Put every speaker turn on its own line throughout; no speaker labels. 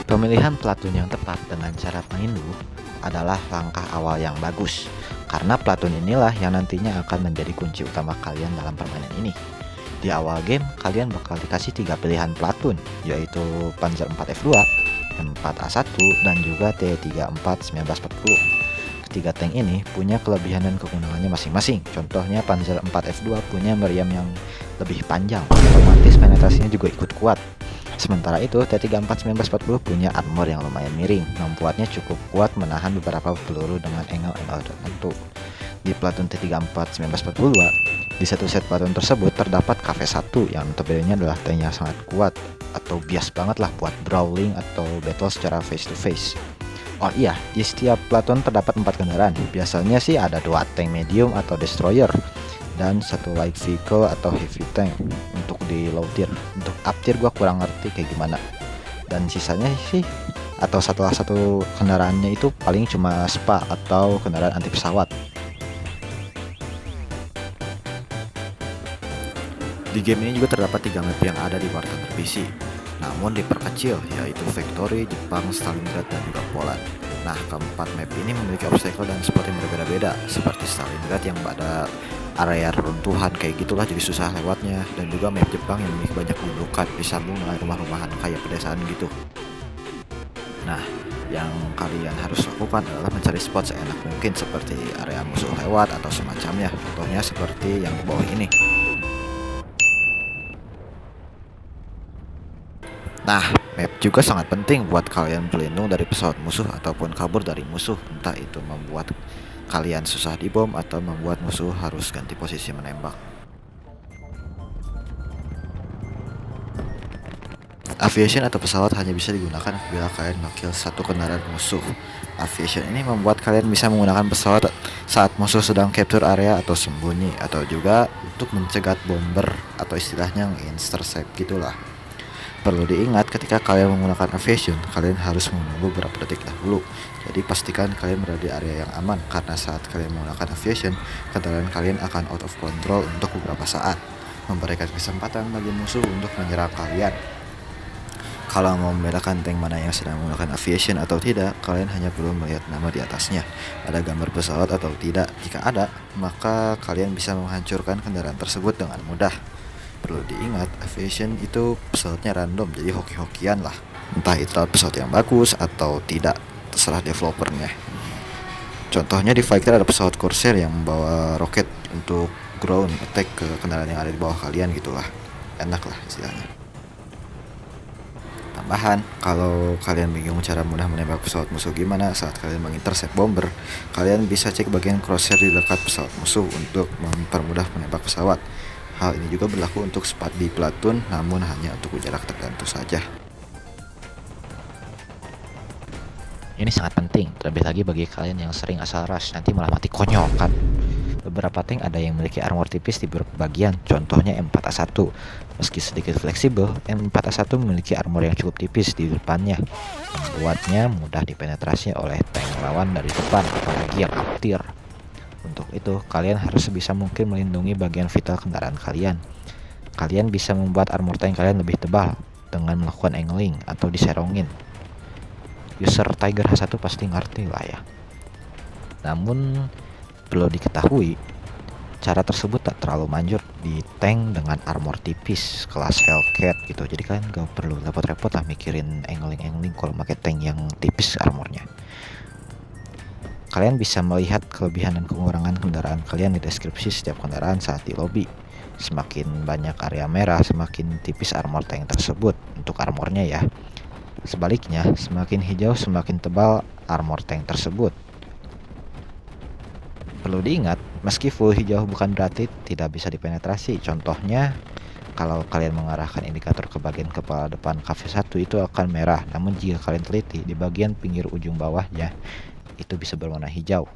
Pemilihan platoon yang tepat dengan cara mengindu adalah langkah awal yang bagus, karena platoon inilah yang nantinya akan menjadi kunci utama kalian dalam permainan ini. Di awal game, kalian bakal dikasih 3 pilihan platoon, yaitu Panzer IV F2, M4A1, dan juga T34 1940. Ketiga tank ini punya kelebihan dan kegunaan masing-masing. Contohnya Panzer IV F2 punya meriam yang lebih panjang, otomatis penetrasinya juga ikut kuat. Sementara itu, T34 1940 punya armor yang lumayan miring, membuatnya cukup kuat menahan beberapa peluru dengan angle-angle tertentu. Di platoon T34 1942, di satu set platoon tersebut terdapat KV-1 yang notabene adalah tank yang sangat kuat atau bias banget lah buat brawling atau battle secara face to face. Oh iya, di setiap platoon terdapat 4 kendaraan. Biasanya sih ada 2 tank medium atau destroyer dan 1 light vehicle atau heavy tank untuk di low tier. Untuk up tier gua kurang ngerti kayak gimana. Dan sisanya sih atau salah satu kendaraannya itu paling cuma SPA atau kendaraan anti pesawat. Di game ini juga terdapat 3 map yang ada di War Thunder PC, namun diperkecil, yaitu Factory, Jepang, Stalingrad, dan juga Poland. Nah, keempat map ini memiliki obstacle dan spot yang berbeda-beda, seperti Stalingrad yang pada area runtuhan kayak gitulah, jadi susah lewatnya, dan juga map Jepang yang memiliki banyak gundukan disambung dengan rumah-rumahan kayak pedesaan gitu. Nah, yang kalian harus lakukan adalah mencari spot seenak mungkin seperti area musuh lewat atau semacamnya, contohnya seperti yang di bawah ini. Nah, map juga sangat penting buat kalian berlindung dari pesawat musuh ataupun kabur dari musuh, entah itu membuat kalian susah dibom atau membuat musuh harus ganti posisi menembak. Aviation atau pesawat hanya bisa digunakan bila kalian menkill satu kendaraan musuh. Aviation ini membuat kalian bisa menggunakan pesawat saat musuh sedang capture area atau sembunyi, atau juga untuk mencegat bomber atau istilahnya intercept gitulah. Perlu diingat, ketika kalian menggunakan aviation, kalian harus menunggu beberapa detik dahulu. Jadi pastikan kalian berada di area yang aman, karena saat kalian menggunakan aviation, kendaraan kalian akan out of control untuk beberapa saat, memberikan kesempatan bagi musuh untuk menyerang kalian. Kalau mau membedakan tank mana yang sedang menggunakan aviation atau tidak, kalian hanya perlu melihat nama di atasnya. Ada gambar pesawat atau tidak? Jika ada, maka kalian bisa menghancurkan kendaraan tersebut dengan mudah. Perlu diingat, aviation itu pesawatnya random, jadi hoki-hokian lah. Entah itu pesawat yang bagus atau tidak, terserah developernya. Contohnya di Fighter ada pesawat Corsair yang membawa roket untuk ground attack ke kendaraan yang ada di bawah kalian gitulah. Enak lah istilahnya. Tambahan, kalau kalian bingung cara mudah menembak pesawat musuh gimana saat kalian mengintercept bomber, kalian bisa cek bagian crosshair di dekat pesawat musuh untuk mempermudah menembak pesawat. Hal ini juga berlaku untuk spot di platoon, namun hanya untuk jarak tertentu saja. Ini sangat penting, terlebih lagi bagi kalian yang sering asal rush, nanti malah mati konyol kan. Beberapa tank ada yang memiliki armor tipis di beberapa bagian, contohnya M4A1. Meski sedikit fleksibel, M4A1 memiliki armor yang cukup tipis di depannya, membuatnya mudah dipenetrasi oleh tank lawan dari depan, apalagi yang up tier. Untuk itu, kalian harus sebisa mungkin melindungi bagian vital kendaraan kalian. Kalian bisa membuat armor tank kalian lebih tebal dengan melakukan angling atau diserongin. User Tiger H1 pasti ngerti lah ya. Namun, perlu diketahui, cara tersebut tak terlalu manjur di tank dengan armor tipis kelas Hellcat gitu. Jadi kalian gak perlu repot-repot lah mikirin angling-angling kalau pakai tank yang tipis armornya. Kalian bisa melihat kelebihan dan kekurangan kendaraan kalian di deskripsi setiap kendaraan saat di lobby. Semakin banyak area merah, semakin tipis armor tank tersebut untuk armornya ya. Sebaliknya, semakin hijau semakin tebal armor tank tersebut. Perlu diingat, meski full hijau bukan berarti tidak bisa dipenetrasi. Contohnya, kalau kalian mengarahkan indikator ke bagian kepala depan KV-1 itu akan merah. Namun jika kalian teliti, di bagian pinggir ujung bawahnya itu bisa berwarna hijau.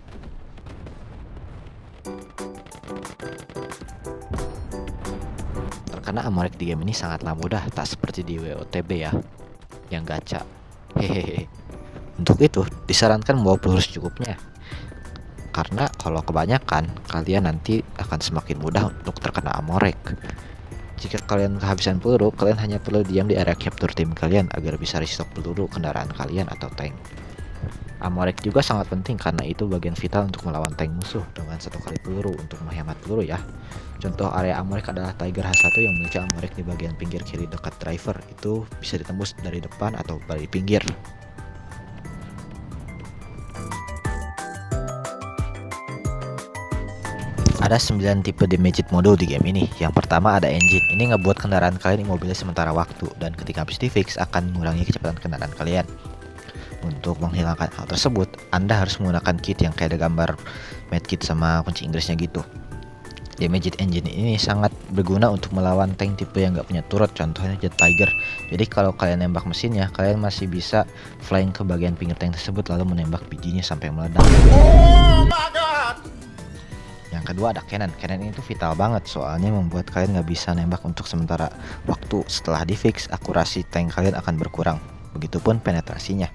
Karena amulet di game ini sangatlah mudah, tak seperti di WOTB ya, yang gacha. Hehehe. Untuk itu disarankan membawa peluru secukupnya, karena kalau kebanyakan kalian nanti akan semakin mudah untuk terkena amorek. Jika kalian kehabisan peluru, kalian hanya perlu diam di area capture tim kalian agar bisa restock peluru kendaraan kalian atau tank. Amorek juga sangat penting karena itu bagian vital untuk melawan tank musuh dengan 1 kali peluru untuk menghemat peluru ya. Contoh area Amorek adalah Tiger H1 yang memiliki Amorek di bagian pinggir kiri dekat driver, itu bisa ditembus dari depan atau dari pinggir. Ada 9 tipe damage mode di game ini. Yang pertama ada engine. Ini ngebuat kendaraan kalian immobil sementara waktu dan ketika habis di fix akan mengurangi kecepatan kendaraan kalian. Untuk menghilangkan hal tersebut, Anda harus menggunakan kit yang kayak ada gambar medkit sama kunci Inggrisnya gitu. Damage engine ini sangat berguna untuk melawan tank tipe yang gak punya turret, contohnya Jet Tiger. Jadi kalau kalian nembak mesinnya, kalian masih bisa flying ke bagian pinggir tank tersebut lalu menembak bijinya sampai meledak. Oh my God! Yang kedua ada cannon. Cannon ini tuh vital banget soalnya membuat kalian gak bisa nembak untuk sementara waktu. Setelah di fix, akurasi tank kalian akan berkurang. Begitupun penetrasinya.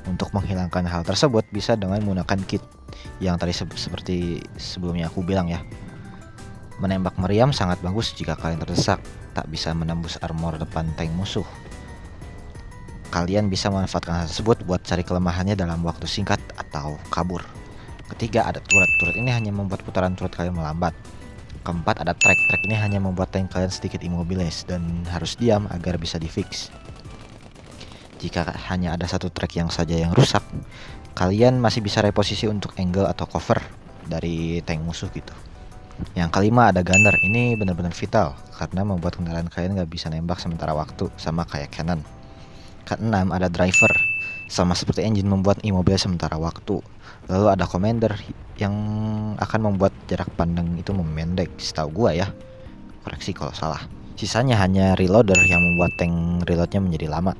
Untuk menghilangkan hal tersebut bisa dengan menggunakan kit yang tadi seperti sebelumnya aku bilang ya. Menembak meriam sangat bagus jika kalian terdesak, tak bisa menembus armor depan tank musuh. Kalian bisa memanfaatkan hal tersebut buat cari kelemahannya dalam waktu singkat atau kabur. Ketiga ada turret. Turret ini hanya membuat putaran turret kalian melambat. Keempat ada track. Track ini hanya membuat tank kalian sedikit immobilize dan harus diam agar bisa di fix. Jika hanya ada 1 track yang saja yang rusak, kalian masih bisa reposisi untuk angle atau cover dari tank musuh gitu. Yang kelima ada gunner. Ini benar-benar vital karena membuat kendaraan kalian gak bisa nembak sementara waktu sama kayak cannon. Keenam ada driver. Sama seperti engine membuat immobile sementara waktu. Lalu ada commander yang akan membuat jarak pandang itu memendek, setahu gua ya. Koreksi kalau salah. Sisanya hanya reloader yang membuat tank reloadnya menjadi lama.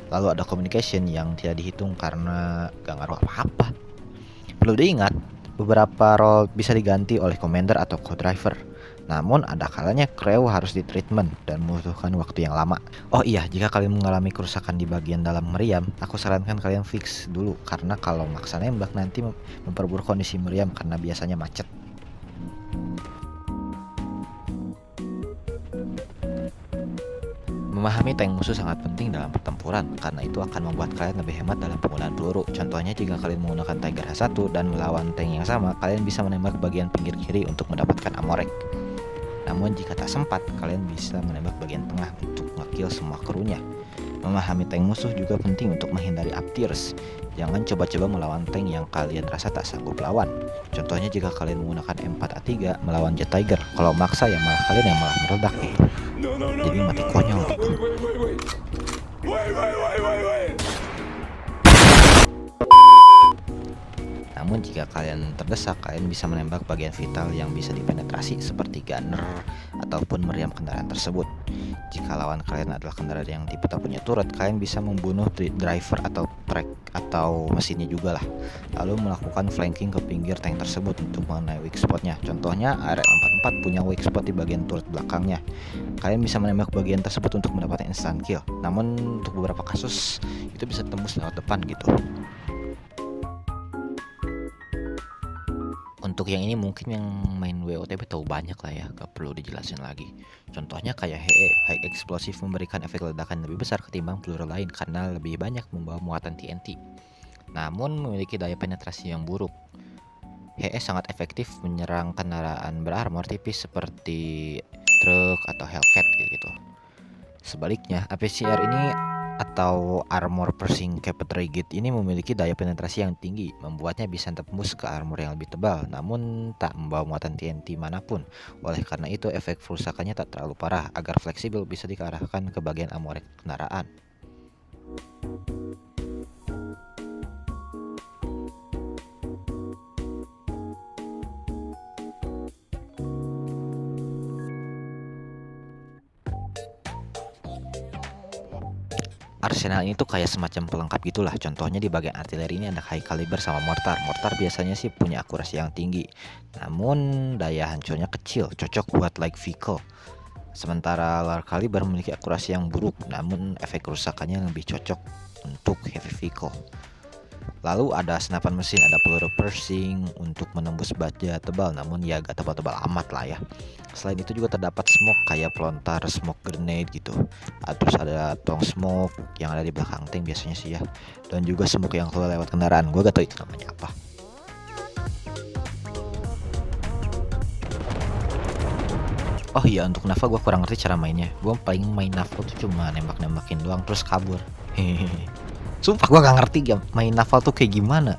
Lalu ada communication yang tidak dihitung karena gak ngaruh apa-apa. Perlu diingat, beberapa role bisa diganti oleh commander atau co-driver. Namun ada kalanya crew harus di treatment dan membutuhkan waktu yang lama. Oh iya, jika kalian mengalami kerusakan di bagian dalam meriam, aku sarankan kalian fix dulu karena kalau maksa nembak nanti memperburuk kondisi meriam karena biasanya macet. Memahami tank musuh sangat penting dalam pertempuran karena itu akan membuat kalian lebih hemat dalam penggunaan peluru. Contohnya jika kalian menggunakan Tiger H1 dan melawan tank yang sama, kalian bisa menembak bagian pinggir kiri untuk mendapatkan Amorek. Namun jika tak sempat, kalian bisa menembak bagian tengah untuk nge-kill semua krunya. Memahami tank musuh juga penting untuk menghindari up tiers. Jangan coba-coba melawan tank yang kalian rasa tak sanggup lawan. Contohnya jika kalian menggunakan M4A3 melawan Jet Tiger, kalau maksa ya malah kalian yang malah meledak gitu. Jadi mati konyol gitu. Namun jika kalian terdesak, kalian bisa menembak bagian vital yang bisa dipenetrasi seperti gunner ataupun meriam kendaraan tersebut. Jika lawan kalian adalah kendaraan yang tipe tak punya turret, kalian bisa membunuh driver atau track atau mesinnya juga lah. Lalu melakukan flanking ke pinggir tank tersebut untuk mengenai weak spotnya. Contohnya RL44 punya weak spot di bagian turret belakangnya. Kalian bisa menembak bagian tersebut untuk mendapatkan instant kill. Namun untuk beberapa kasus itu bisa tembus lewat depan gitu. Untuk yang ini mungkin yang main WOTB tahu banyak lah ya, gak perlu dijelasin lagi. Contohnya kayak HE, High Explosive memberikan efek ledakan lebih besar ketimbang peluru lain karena lebih banyak membawa muatan TNT. Namun memiliki daya penetrasi yang buruk. HE sangat efektif menyerang kendaraan berarmor tipis seperti truk atau Hellcat gitu. Sebaliknya, APCR ini atau Armor Piercing Capped Rigid ini memiliki daya penetrasi yang tinggi, membuatnya bisa tembus ke armor yang lebih tebal, namun tak membawa muatan TNT manapun. Oleh karena itu, efek kerusakannya tak terlalu parah. Agar fleksibel, bisa diarahkan ke bagian armor kendaraan. Arsenal ini tuh kayak semacam pelengkap gitulah. Contohnya di bagian artileri ini ada high caliber sama mortar. Mortar biasanya sih punya akurasi yang tinggi, namun daya hancurnya kecil, cocok buat light vehicle. Sementara large caliber memiliki akurasi yang buruk, namun efek kerusakannya lebih cocok untuk heavy vehicle. Lalu ada senapan mesin, ada peluru piercing untuk menembus baja tebal, namun ya gak tebal-tebal amat lah ya. Selain itu juga terdapat smoke kayak pelontar smoke grenade gitu. Terus ada tong smoke yang ada di belakang tank biasanya sih ya. Dan juga smoke yang keluar lewat kendaraan, gue gak tahu itu namanya apa. Oh iya, untuk Nava gue kurang ngerti cara mainnya. Gue paling main Nava tuh cuma nembak-nembakin doang terus kabur. Hehehe. Sumpah gue gak ngerti main Naval tuh kayak gimana.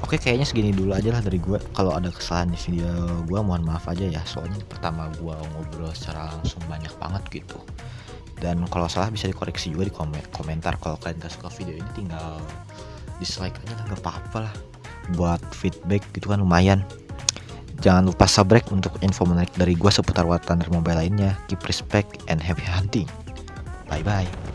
Oke, kayaknya segini dulu aja lah dari gue. Kalau ada kesalahan di video gue mohon maaf aja ya. Soalnya pertama gue ngobrol secara langsung banyak banget gitu. Dan kalau salah bisa dikoreksi juga di komentar. Kalau kalian gak suka video ini tinggal dislike aja lah, gak apa-apa lah. Buat feedback gitu kan lumayan. Jangan lupa subscribe untuk info menarik dari gue seputar War Thunder Mobile lainnya. Keep respect and happy hunting. Bye bye.